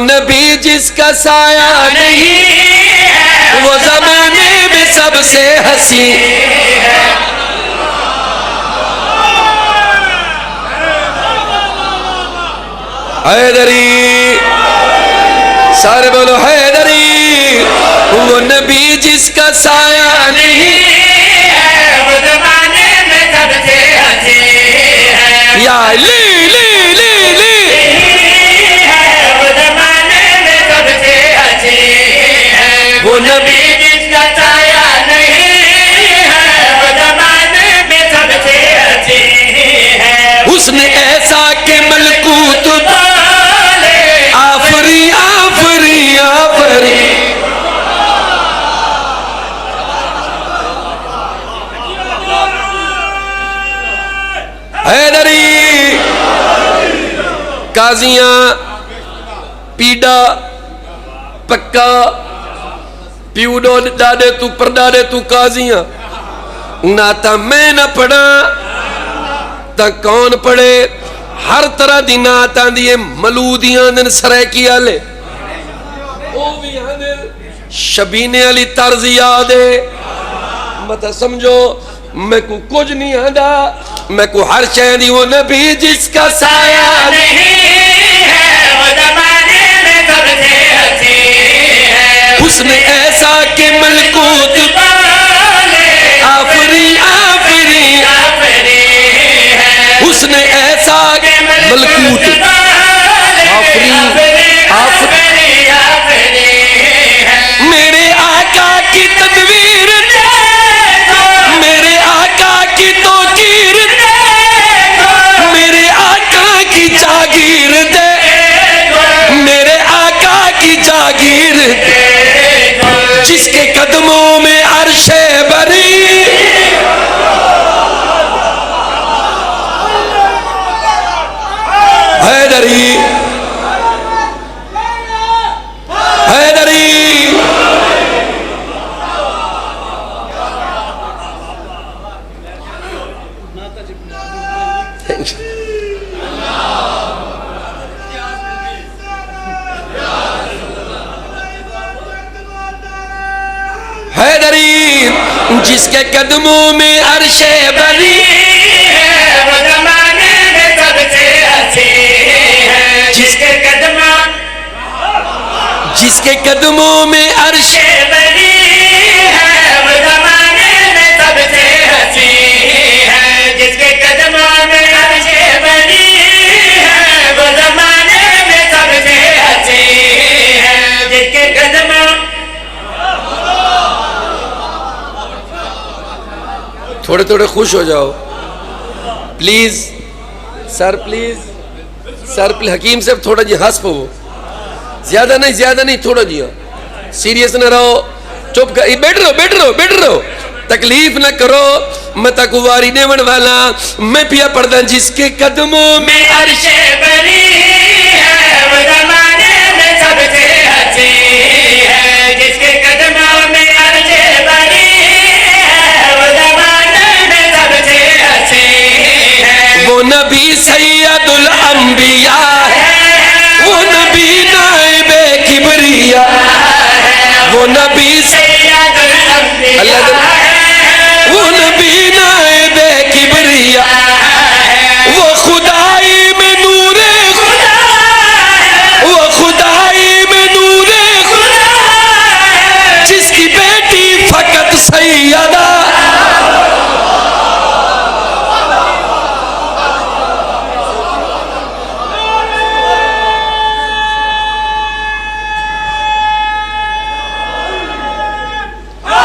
नबी जिसका साया नहीं, वो जमाने में सबसे हंसी। हैदरी, सारे बोलो हैदरी। वो नबी जिसका साया नहीं, वो जमाने में सबसे हंसी है। या ली ली ली ली, वो जमाने में सबसे हंसी है। वो नबी जिसका साया नहीं है, वो जमाने में सबसे हंसी है। उसने ऐसा के मलकूत आफरी आफरी आफरी। हैदरी, काजियां पीड़ा पक्का प्यूडो डाडे तू परडाडे तू काजियां ना ता मैं ना पढ़ा ता कौन पढ़े। हर तरह दी नात आंदी है, मलूदियां दिन सरैकी आले ओ भी आंदे शबीने वाली तर्ज याद है। मत समझो मैं को कुछ नहीं आंदा, मैं को हर शय दी। वो नबी जिसका साया नहीं है, वो जमाने में सबसे हंसी है। उसने ऐसा के मलकूत आफरी आफरी, उसने ऐसा मलकूत आफरी आफरी। मेरे आका की तदवीर, मेरे आका की तौकीर, मेरे आका की जागीर दे, मेरे आका की जागीर दे। जिसके कदमों में अर्शे बरी, हैदरी हैदरी। हैदरी, जिसके कदमों में अर्शे बरी, वो जमाने में सबसे हंसी है। जिसके कदमों में अर्शे बनी है, वो जमाने में सबसे हंसी है। जिसके कदमों में अर्शे बनी है, वो जमाने में सबसे हंसी है। जिसके कदमों, थोड़े थोड़े खुश हो जाओ प्लीज सर, प्लीज सर, हकीम साहब थोड़ा जी हंस पो, ज्यादा नहीं थोड़ा जी सीरियस ना रहो, चुप कर, बैठ रहो, तकलीफ ना करो। मैं तकुवारी देवन वाला, मैं पिया पढ़दा जिसके कदमों में अर्शे बनी है, वो जमाने में सबसे हंसी है। जिसके कदमों में अर्शे बनी है, वो जमाने में सबसे हंसी है। वो नबी सैयदुल अंबिया है, वो नबी नाइबे किबरिया, वो नबी सैयदुल अंबिया है, वो नबी नाइबे किबरिया, वो खुदाई में नूरे खुदा, वो खुदाई में नूरे खुदा, जिसकी बेटी फकत सैयदा।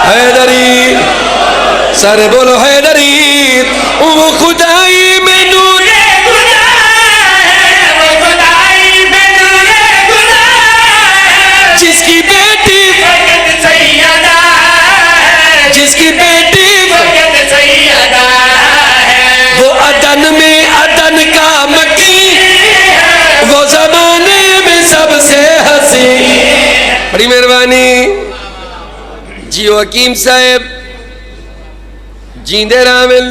हैदरी, सारे बोलो हैदरी। वो खुदाई में नूरे खुदा है, वो खुदाई में नूरे खुदा है। जिसकी बेटी, फकत सैयदा है, जिसकी बेटी फकत सैयदा है। वो अदन में अदन का मकी, वो जमाने में सबसे हंसी। बड़ी मेहरबानी जियो हकीम साहब, जींदे रामिल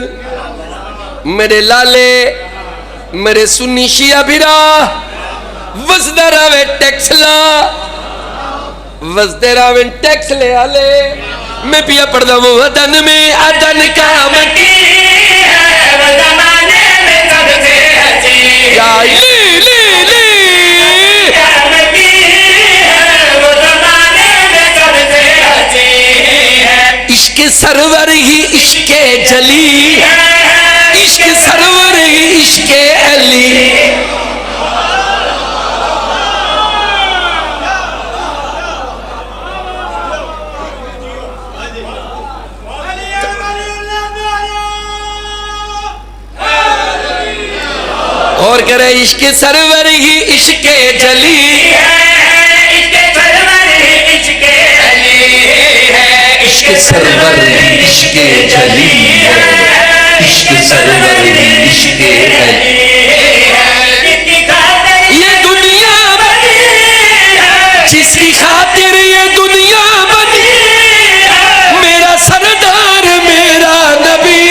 मेरे लाले मेरे सुन्नी शिया बिरा वसदा रवे टैक्स ला वसदे रवे टैक्स ले आले मैं पिया पढ़दा वो अदन में अदन का मटी है वो जमाने में सबसे हसी या ली ली ली मटी है वो जमाने में सबसे हसी है इश्क सरवर ही इश्क जली इश्क सरवर ही इश्क अली और कह रहे इश्क सरवर ही इश्क जली इसके सरवर इश्क अली है इश्क सरवर ही इश्क जली है इश्क सरवर ही इश्क अली जिसकी खातिर ये दुनिया बनी है जिसकी खातिर ये दुनिया बनी मेरा सरदार मेरा नबी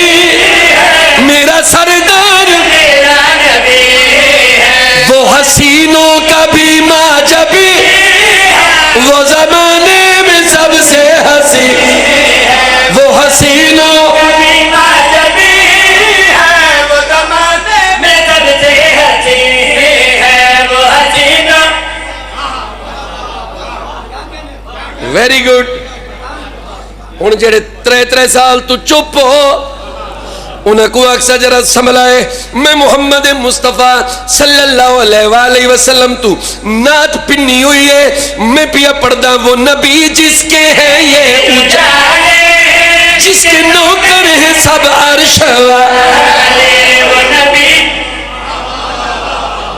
मेरा सरदार मेरा नबी है वो हसीनों का भी माजबी वो जमाने में सबसे हसी वो हसीनों कभी माजबी है वो जमाने में सबसे हसी है वो हसीना वेरी गुड हुण जेड़े 3 साल तू चुप हो उन्हें को अक्सर जरा संभलाए मैं मोहम्मद मुस्तफ़ा सल्लल्लाहु अलैहि वसल्लम तू नात पिन्नी हुई है मैं पिया पढ़दा वो नबी जिसके हैं ये ऊंचा जिसके नौकर है सब अर्श वाले